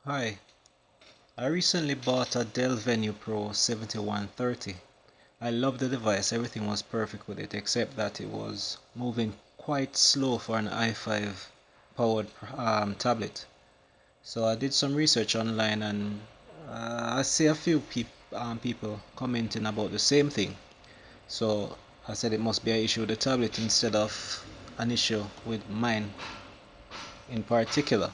Hi, I recently bought a Dell Venue Pro 7130. I love the device, everything was perfect with it except that it was moving quite slow for an i5 powered tablet. So I did some research online and I see a few people commenting about the same thing. So I said it must be an issue with the tablet instead of an issue with mine in particular.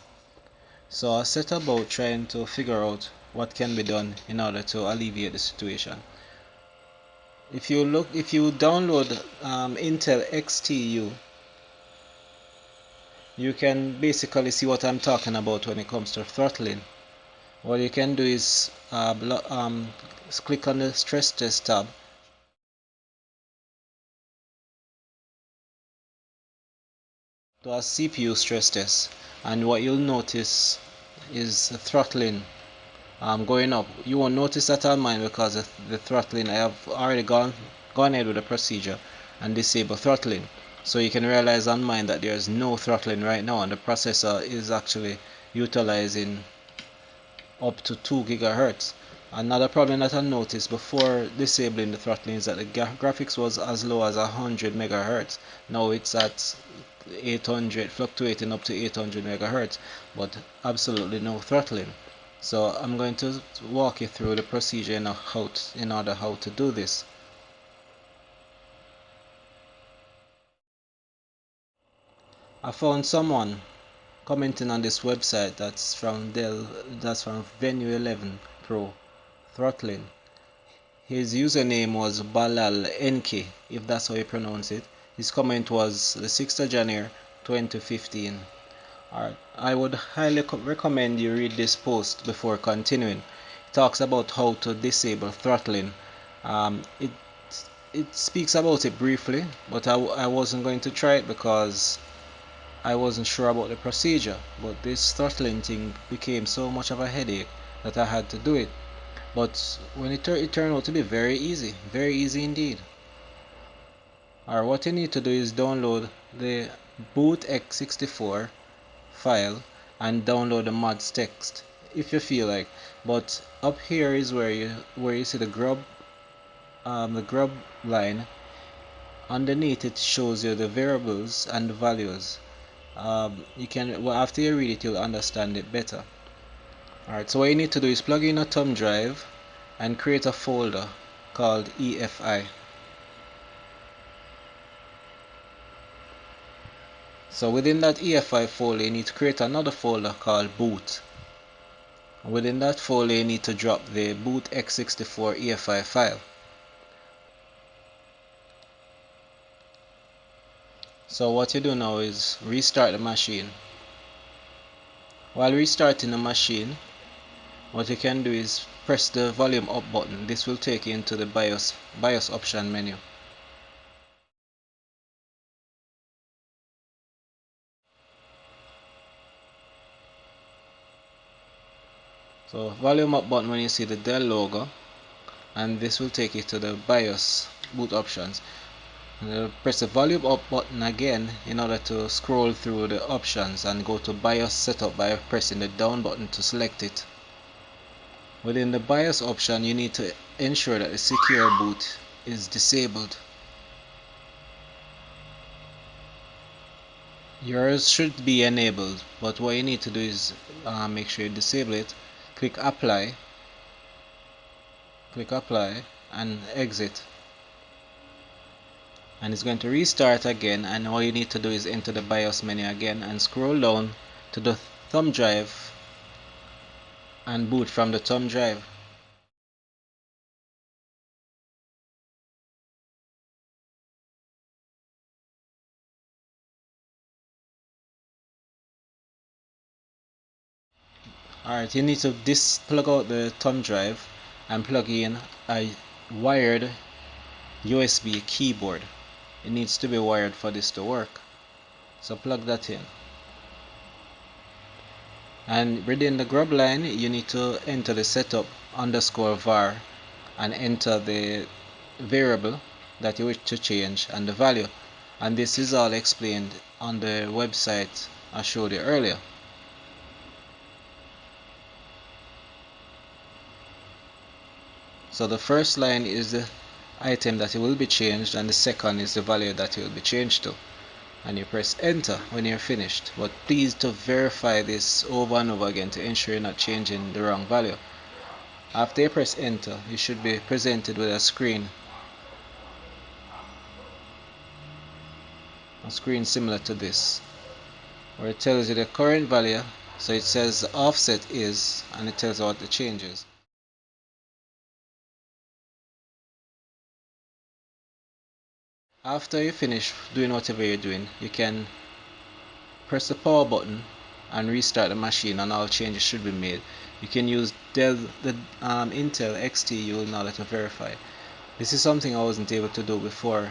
So I set about trying to figure out what can be done in order to alleviate the situation. If you download Intel XTU, you can basically see what I'm talking about when it comes to throttling. What you can do is click on the stress test tab to a CPU stress test, and what you'll notice is the throttling going up. You won't notice that on mine because of the throttling. I have already gone ahead with the procedure and disable throttling. So you can realize on mine that there is no throttling right now, and the processor is actually utilizing up to 2 gigahertz. Another problem that I noticed before disabling the throttling is that the graphics was as low as 100 megahertz. Now it's at 800, fluctuating up to 800 megahertz, but absolutely no throttling. So I'm going to walk you through the procedure in order how to do this. I found someone commenting on this website that's from Venue 11 Pro throttling. His username was Balal Enki, if that's how you pronounce it. His comment was the 6th of January 2015. Alright, I would highly recommend you read this post before continuing. It talks about how to disable throttling. Um, it it speaks about it briefly, but I wasn't going to try it because I wasn't sure about the procedure. But this throttling thing became so much of a headache that I had to do it. But when it turned out to be very easy indeed. Alright, what you need to do is download the boot x64 file and download the mods text if you feel like. But up here is where you see the grub line. Underneath it shows you the variables and the values. You can, well, after you read it you'll understand it better. Alright, so what you need to do is plug in a thumb drive and create a folder called EFI. So within that EFI folder you need to create another folder called boot. Within that folder you need to drop the boot x64 EFI file. So what you do now is restart the machine. While restarting the machine, what you can do is press the volume up button. This will take you into the BIOS option menu. So volume up button when you see the Dell logo, and this will take you to the BIOS boot options. Press the volume up button again in order to scroll through the options and go to BIOS setup by pressing the down button to select it. Within the BIOS option you need to ensure that the secure boot is disabled. Yours should be enabled, but what you need to do is make sure you disable it. Click apply and exit, and it's going to restart again, and all you need to do is enter the BIOS menu again and scroll down to the thumb drive and boot from the thumb drive. Alright, you need to plug out the thumb drive and plug in a wired USB keyboard. It needs to be wired for this to work, so plug that in. And within the GRUB line you need to enter the setup underscore var and enter the variable that you wish to change and the value, and this is all explained on the website I showed you earlier. So the first line is the item that it will be changed, and the second is the value that it will be changed to. And you press enter when you're finished. But please to verify this over and over again to ensure you're not changing the wrong value. After you press enter, you should be presented with a screen similar to this, where it tells you the current value. So it says the offset is, and it tells you what the change is. After you finish doing whatever you're doing, you can press the power button and restart the machine, and all changes should be made. You can use Dell, the Intel XT in order to verify. This is something I wasn't able to do before.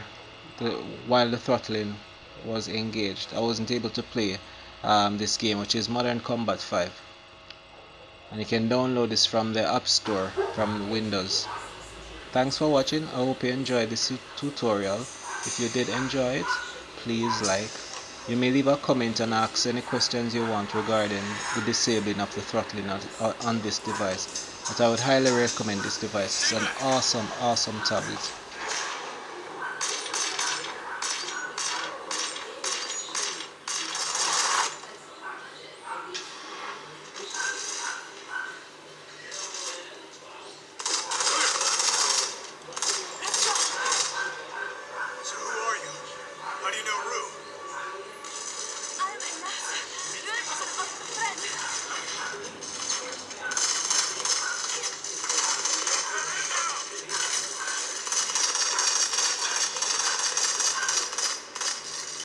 While the throttling was engaged, I wasn't able to play this game, which is Modern Combat 5. And you can download this from the App Store from Windows. Thanks for watching. I hope you enjoyed this tutorial. If you did enjoy it, please like. You may leave a comment and ask any questions you want regarding the disabling of the throttling on this device. But I would highly recommend this device. It's an awesome tablet.